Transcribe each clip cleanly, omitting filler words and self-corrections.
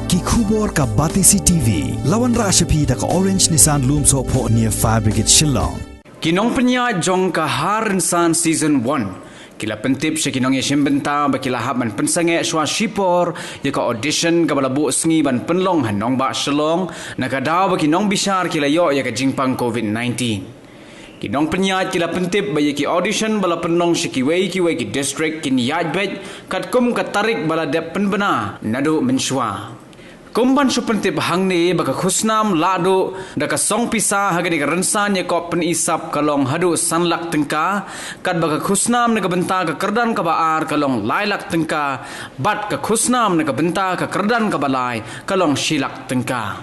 ki khubor ka Batisi TV lawan ra shapi da ka Orange Nissan Loom so pho near Fire Brigade Shillong Kinong penya jong ka Rynsan Season 1 kila pentip siya kinong yashim benta bakila haban Pynsangeh shwa Shipor yaka audition ka balabu sngi ban penlong hanong ba Shillong nakadaw ba kinong bishar kila yo yaka jingpang COVID-19 Kinong penyat kila pentip baya ki audition bala penong shikiwei ki district kin yajbej kat kum katarik bala dep penbena nadu menshwa Kumban su pentip hang ni baka khusnam ladu daka song pisa hagani ka Rynsan yakop penisap kalong hadu sanlak tengka kat baka khusnam naga benta ka kerdan ka baar kalong lailak tengka bat ka khusnam naga benta ka kerdan ka balai kalong shilak tengka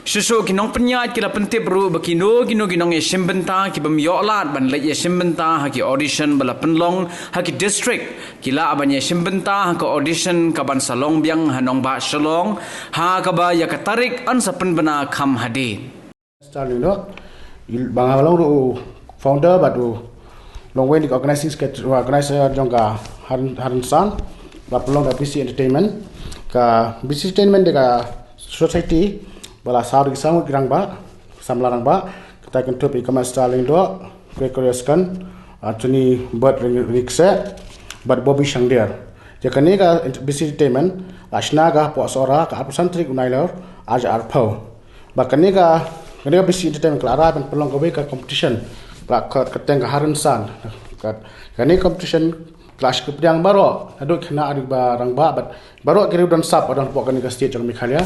Susu kinong penyat kila pentip ru bakino kinong yashim benta ki bamyoklat ban lek yashim benta haki audition bala penlong haki district kila aban yashim benta haki audition ka ban salong biang hanong ba Shillong ha ka ba ya katarik an sapen bena kham hadi Starting no bang halong ru founder batu long way organizing organizer jongka Rynsan ba pelong da BC entertainment ka BC entertainment de ka society bala saur ki sangu kirang ba samlarang ba kita kentup ikaman starling do krekoriaskan atuni buat rikse buat Bobby Shangdir jakani ka BC entertainment asna ga po sora ka apsantrik unailor aj arpau bakani ka BC entertainment klara ban pelong gobe ka competition ka keteng ka Rynsan kani competition kelas kepiang baro aduk kena adik barang ba bat baro kiri dan sap adon pokani ka stage jong mikhalia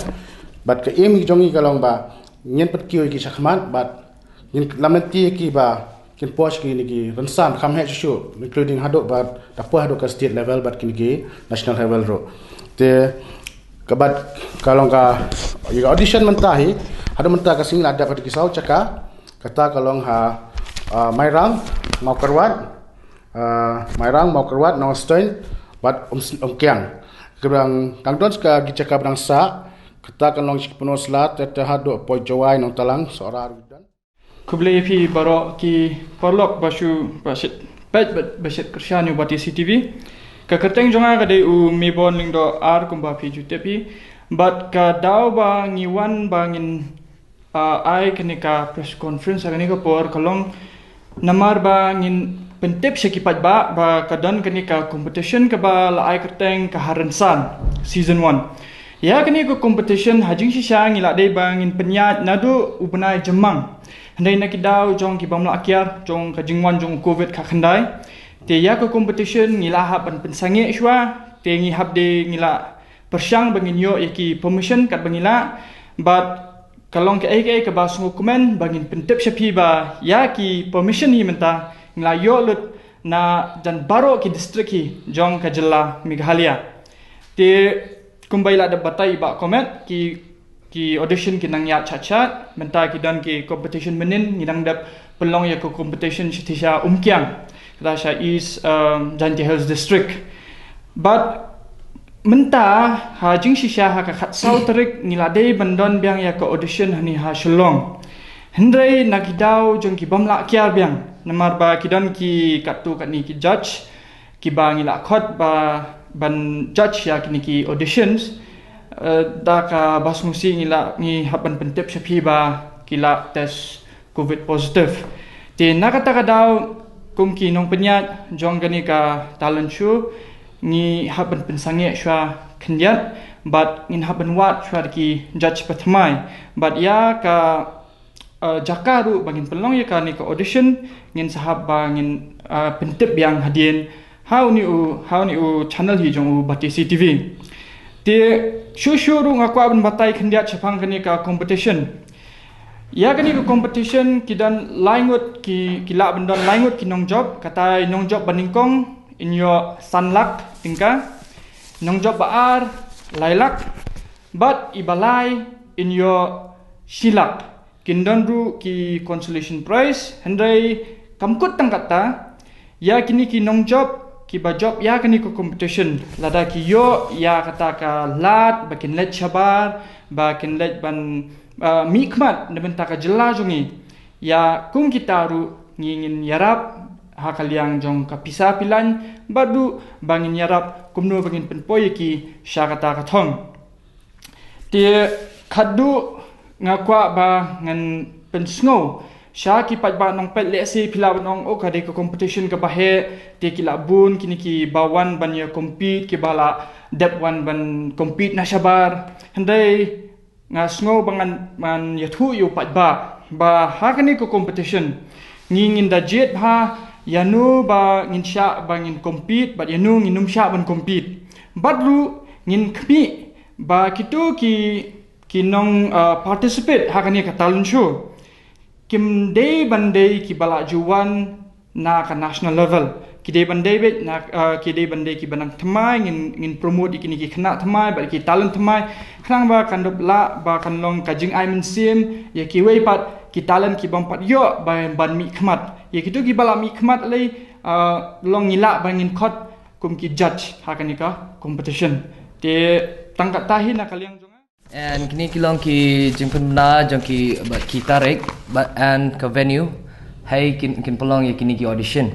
bat ke emi jongi kalong ba nyen pat kiyo ki sakmat bat nyen lamenti ki ba kin posh ki ni ki Rynsan kham he chu including hadok bat tapo hadok ka state level bat ki national level ro te kabat kalong ka audition mentahi hado menta ka sing ada pat ki sau caka kata kalong ha mairang mau kerwat no stein bat kyang kebrang kangdon ka gicaka brang sa kita kan long penuh selat terhadap poi jawai nong talang seorang dan kublai pi barok ki perlok basu basit pet basit kersian ubati CTV ka kerteng jonga ka dei u mibon ling do ar kumba pi jutepi bat ka daw ba ngiwan bangin ai kenika press conference agani ka por kalong namar bangin pentip sekipat ba kadan kenika competition ka ba la ai kerteng ka Rynsan season 1 Ya kini ko competition hajing sisa ngila dei bangin penyat nadu ubenai jemang handai nak daw jong ki bamla akyar jong ka jingwan jong covid ka khandai te ya ko competition ngila hab ban Pynsangeh shwa te ngi hab de ngila persyang bangin yo yaki permission kat bangila but kalong ke ai ke ba sungu komen bangin pentip syapi ba ya ki permission ni menta ngila yo lut na dan baro ki district ki jong ka jilla Meghalaya te kumbai la da batai ba comment ki audition ki nang ya chat menta ki dan ki competition menin ngidang dap pelong ya ko competition sitisha umkyang rasha is Janti Hills district but menta ha jing shisha ha ka khat sau tarik ngilade bandon biang ya ko audition hani ha Shillong hendrai nakidau jong ki bamla kyar biang namar ba ki dan ki katu kat ni ki judge ki ba ngila khot ba ban judge ya kini ki auditions da ka bas musi ngila ngi haban pentip syapi ba kila test covid positive te nakata ka daw kum ki nong penyat jong gani ka talent show ngi haban Pynsangeh shwa khendiat but ngin haban wat shwa ki judge patmai but ya ka jakaru bangin pelong ya ka ni ka audition ngin sahab ba ngin pentip yang hadien how ni u channel hi jong u Batisi TV te shuru ngaku aban batai khendiat chapang kani ka competition ya kani ka competition kidan laingut ki la bandon laingut ki nong job katai nong job baningkong in your sanlak tingka nong job baar lailak but ibalai in your shilak kindon ru ki consolation prize hendai kamkut tangkata ya kini ki nong job ki ba job ya kani ko competition lada ki yo ya kata ka lat bakin let chabar bakin let ban mikmat nebenta ka jela jongi ya kum kita ru ngingin yarap hakal yang jong ka pisa pilan badu bangin yarap kumno bangin penpoy ki syakata ka thong Dia kadu ngakwa ba ngan pensngo Syaki pat ba nong pet leksi pila nong o kade ko competition ke bahe te kila bun kini ki bawan ban ya compete ki bala dep wan ban compete na sabar handai ngasngo bangan man ya thu yu pat ba ha kani ko competition ngin da jet ha yanu ba ngin sha ba ngin compete ba yanu nginum sha ban compete badru ngin kmi ba kitu ki nong participate ha kani ka talent show Kim day bandai ki bala juwan na ka national level. Ki day bandai bet na ki day bandai ki banang thamai ngin promote ikini ki khana thamai ba ki talent thamai khrang ba kan dop la ba kan long ka jing ai min sim ye ki wei pat ki talent ki bam pat yo ba ban mi khmat ye ki tu ki bala mi khmat lei long ngila ba ngin khot kum ki judge ha kan ka competition te tangkat tahi na kaliang And kini kilong ki jingpun na jong ki tarik and ke venue hai kin pelong ye kini ki audition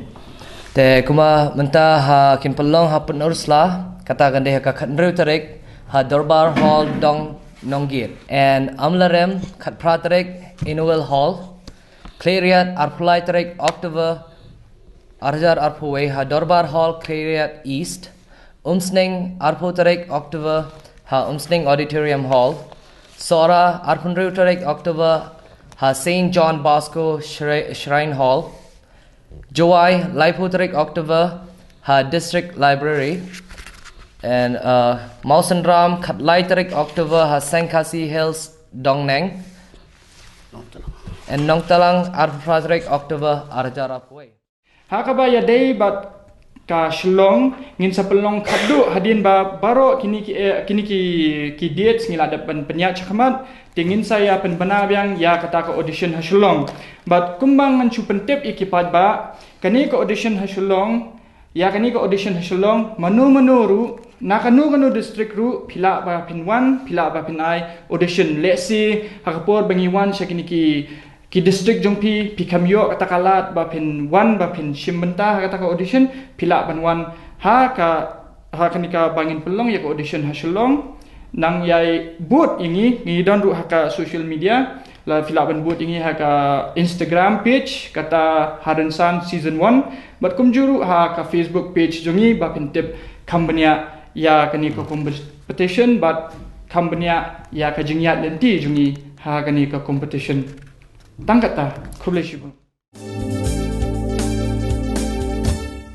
te kuma menta ha kin pelong ha penursla kata gande ha khatnru tarik ha Darbar Hall dong nonggir and amlarem khat pratarik annual hall Clariat arpulai tarik October arjar arpuwe ha Darbar Hall Clariat East umsning arpu tarik October ha Umsning Auditorium Hall, Sora Arpunru Tarik October ha St. John Bosco Shrine Hall, Joai Laipu Tarik October ha District Library, and Mausandram Katlai Tarik October ha Sankasi Hills Dongneng, and Nongtalang Arpra Tarik October Arjarapwe. Hakaba ya day bat ka Shillong ngin sa pelong khadu hadin ba baro kini ki dates ngila dapan penya chakmat tingin saya pen banabyang ya kata ka audition ha Shillong but kumbang manchu pentep ikipat ba kani ka audition ha Shillong ya kani ka audition ha Shillong manu ru nakanu district ru pila ba pin 1 pila ba pin ai audition lesi hakapor bangi 1 syakini ki district jongpi pikamyo kata kalat ba pin 1 ba pin shimbenta kata ka audition pila ban 1 ha kanika bangin pelong ya ka audition ha Shillong nang yai boot ingi don ru ha ka social media la pila ban boot ingi ha ka Instagram page kata Rynsan season 1 but kumjuru ha ka Facebook page jongi ba pin tip company ya kanika competition but company ya ka jingyat lenti jongi ha kanika competition Tangkata, Shipor.